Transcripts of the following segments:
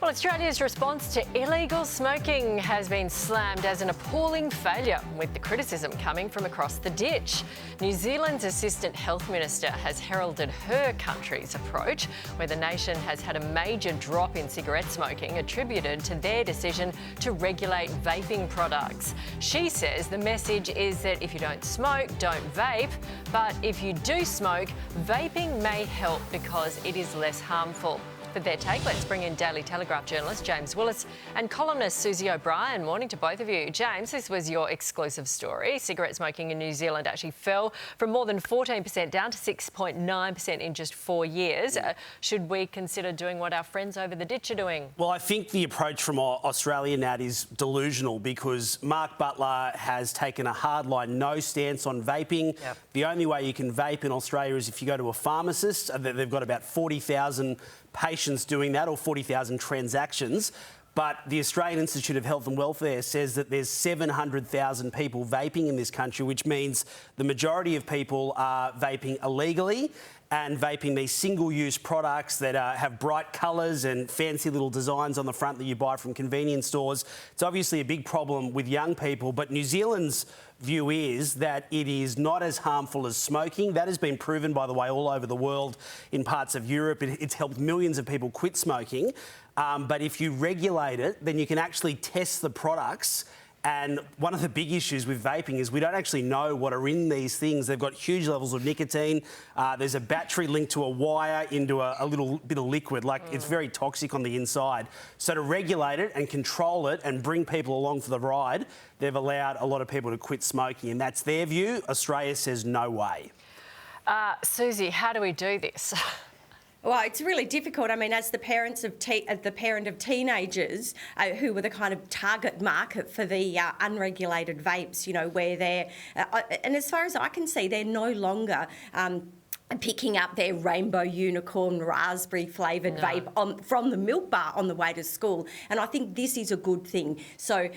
Well, Australia's response to illegal smoking has been slammed as an appalling failure, with the criticism coming from across the ditch. New Zealand's Assistant Health Minister has heralded her country's approach, where the nation has had a major drop in cigarette smoking attributed to their decision to regulate vaping products. She says the message is that if you don't smoke, don't vape, but if you do smoke, vaping may help because it is less harmful. For their take, let's bring in Daily Telegraph journalist James Willis and columnist Susie O'Brien. Morning to both of you. James, this was your exclusive story. Cigarette smoking in New Zealand actually fell from more than 14% down to 6.9% in just 4 years. Should we consider doing what our friends over the ditch are doing? Well, I think the approach from Australia, Nat, is delusional because Mark Butler has taken a hardline no stance on vaping. Yep. The only way you can vape in Australia is if you go to a pharmacist. They've got about 40,000 patients doing that, or 40,000 transactions. But the Australian Institute of Health and Welfare says that there's 700,000 people vaping in this country, which means the majority of people are vaping illegally and vaping these single-use products that have bright colours and fancy little designs on the front that you buy from convenience stores. It's obviously a big problem with young people, but New Zealand's view is that it is not as harmful as smoking. That has been proven, by the way, all over the world in parts of Europe. It's helped millions of people quit smoking. But if you regulate it, then you can actually test the products. And one of the big issues with vaping is we don't actually know what are in these things. They've got huge levels of nicotine. There's a battery linked to a wire into a little bit of liquid. It's very toxic on the inside. So to regulate it and control it and bring people along for the ride, they've allowed a lot of people to quit smoking. And that's their view. Australia says no way. Susie, how do we do this? Well, it's really difficult. I mean, as the parent of teenagers who were the kind of target market for the unregulated vapes, you know, where they're... and as far as I can see, they're no longer... picking up their rainbow unicorn raspberry flavoured vape from the milk bar on the way to school. And I think this is a good thing. So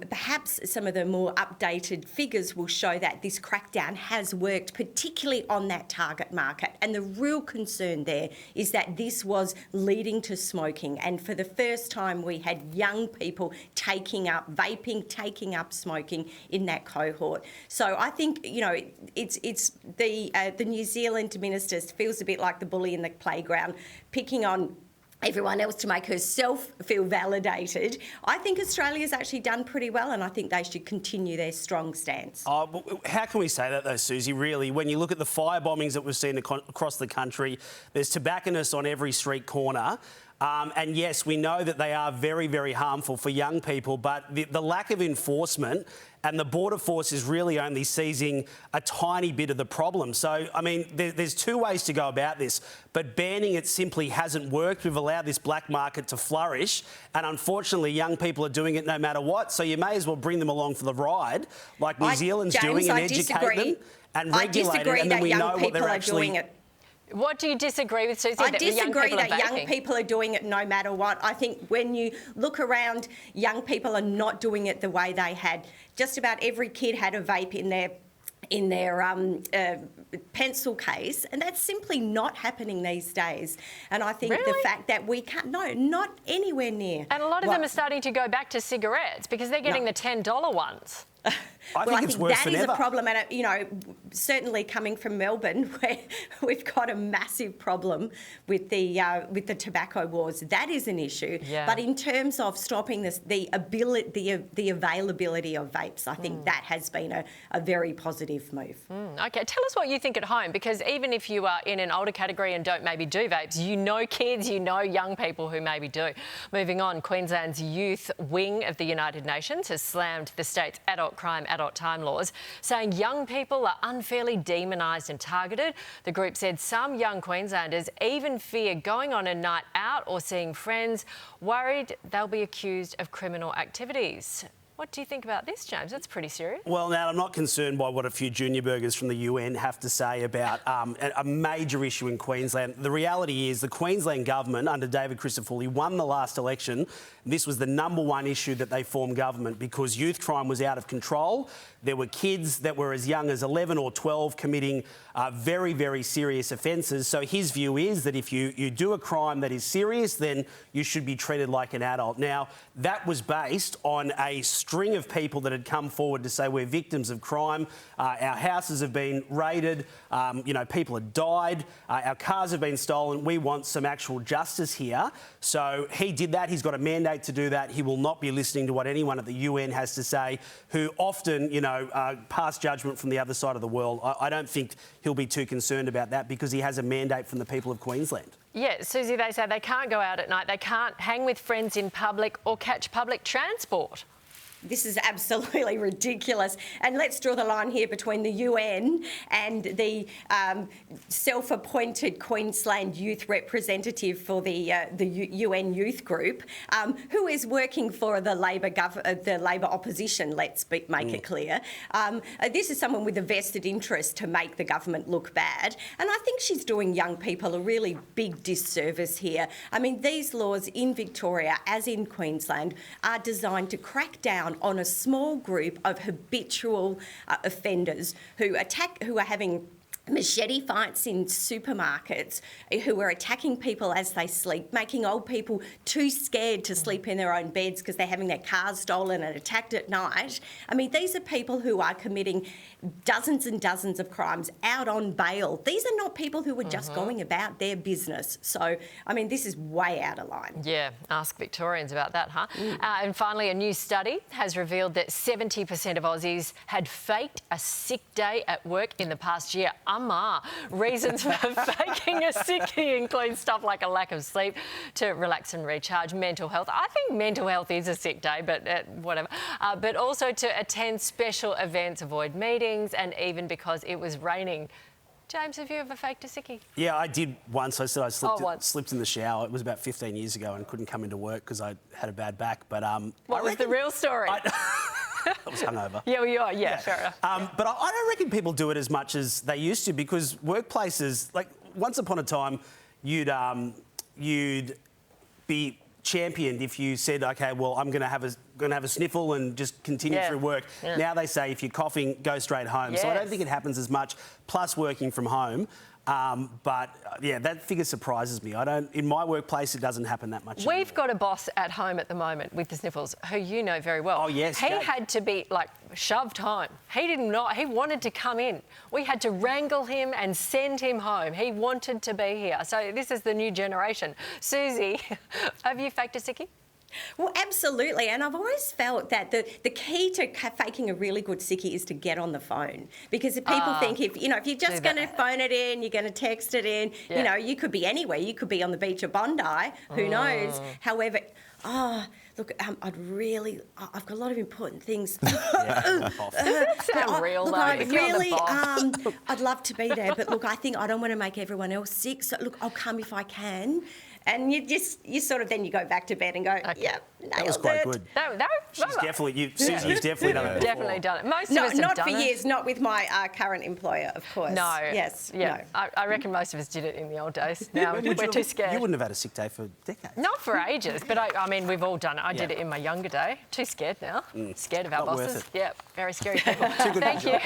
perhaps some of the more updated figures will show that this crackdown has worked, particularly on that target market. And the real concern there is that this was leading to smoking. And for the first time, we had young people taking up vaping, taking up smoking in that cohort. So I think, you know, it's the New Zealand minister feels a bit like the bully in the playground, picking on everyone else to make herself feel validated. I think Australia's actually done pretty well, and I think they should continue their strong stance. How can we say that though, Susie, really? When you look at the fire bombings that we've seen across the country, there's tobacconists on every street corner. And yes, we know that they are very, very harmful for young people, but the lack of enforcement and the border force is really only seizing a tiny bit of the problem. So, I mean, there's two ways to go about this, but banning it simply hasn't worked. We've allowed this black market to flourish, and unfortunately, young people are doing it no matter what. So you may as well bring them along for the ride, like New Zealand's doing, and educate them and regulate it, and then we know what they're actually doing. What do you disagree with, Susie? I disagree that young people are doing it no matter what. I think when you look around, young people are not doing it the way they had. Just about every kid had a vape in their pencil case, and that's simply not happening these days. And I think the fact that we can't, not anywhere near. And a lot of them are starting to go back to cigarettes because they're getting the $10 ones. I think it's worse than ever. That is a problem, and you know, certainly coming from Melbourne, where we've got a massive problem with the tobacco wars. That is an issue. Yeah. But in terms of stopping this, the availability of vapes, I think that has been a very positive move. Okay, tell us what you think at home, because even if you are in an older category and don't maybe do vapes, you know kids, you know young people who maybe do. Moving on, Queensland's youth wing of the United Nations has slammed the state's adult crime, adult time laws, saying young people are unfairly demonised and targeted. The group said some young Queenslanders even fear going on a night out or seeing friends, worried they'll be accused of criminal activities. What do you think about this, James? That's pretty serious. Well, now, I'm not concerned by what a few junior burgers from the UN have to say about a major issue in Queensland. The reality is the Queensland government, under David Christofouli, won the last election. This was the #1 issue that they formed government because youth crime was out of control. There were kids that were as young as 11 or 12 committing very, very serious offences. So his view is that if you do a crime that is serious, then you should be treated like an adult. Now, that was based on a string of people that had come forward to say we're victims of crime. Our houses have been raided. People have died. Our cars have been stolen. We want some actual justice here. So he did that. He's got a mandate to do that. He will not be listening to what anyone at the UN has to say, who often, pass judgment from the other side of the world. I don't think he'll be too concerned about that because he has a mandate from the people of Queensland. Yeah, Susie, they say they can't go out at night, they can't hang with friends in public or catch public transport. This is absolutely ridiculous. And let's draw the line here between the UN and the self-appointed Queensland youth representative for the UN youth group, who is working for the Labor opposition, let's make it clear. This is someone with a vested interest to make the government look bad. And I think she's doing young people a really big disservice here. I mean, these laws in Victoria, as in Queensland, are designed to crack down on a small group of habitual offenders who are having machete fights in supermarkets, who are attacking people as they sleep, making old people too scared to sleep in their own beds because they're having their cars stolen and attacked at night. I mean, these are people who are committing dozens and dozens of crimes out on bail. These are not people who are just going about their business. So, I mean, this is way out of line. Yeah, ask Victorians about that, huh? And finally, a new study has revealed that 70% of Aussies had faked a sick day at work in the past year. Reasons for faking a sickie include stuff like a lack of sleep, to relax and recharge, mental health. I think mental health is a sick day, but whatever. But also to attend special events, avoid meetings, and even because it was raining. James, have you ever faked a sickie? Yeah, I did once. I said I slipped in the shower. It was about 15 years ago and couldn't come into work because I had a bad back. But what was the real story? I was hungover. Yeah, fair enough. But I don't reckon people do it as much as they used to because workplaces, like once upon a time, you'd be championed if you said, OK, well, I'm going to have a sniffle and just continue through work. Yeah. Now they say if you're coughing, go straight home. Yes. So I don't think it happens as much, plus working from home. That figure surprises me. In my workplace, it doesn't happen that much. We've got a boss at home at the moment with the sniffles, who you know very well. Oh, yes. He had to be, shoved home. He wanted to come in. We had to wrangle him and send him home. He wanted to be here. So this is the new generation. Susie, have you faked a sickie? Well, absolutely. And I've always felt that the key to faking a really good sickie is to get on the phone. Because if people think if you're just going to phone it in, you're going to text it in, you could be anywhere. You could be on the beach of Bondi. Who knows? However, look, I've got a lot of important things. Doesn't sound real, look, though. I'd love to be there, but look, I don't want to make everyone else sick. So look, I'll come if I can. And you go back to bed and go, okay. Yeah, nailed that was quite good. Susie's definitely done it before. Definitely done it. Most of us have done it. Not for years, not with my current employer, of course. No. Yes. Yeah. No. I reckon most of us did it in the old days. Now we're too scared. You wouldn't have had a sick day for decades. Not for ages, but I mean, we've all done it. I did it in my younger day. Too scared now. Scared of our Not worth bosses. it. Yeah, very scary people. Too good Thank you.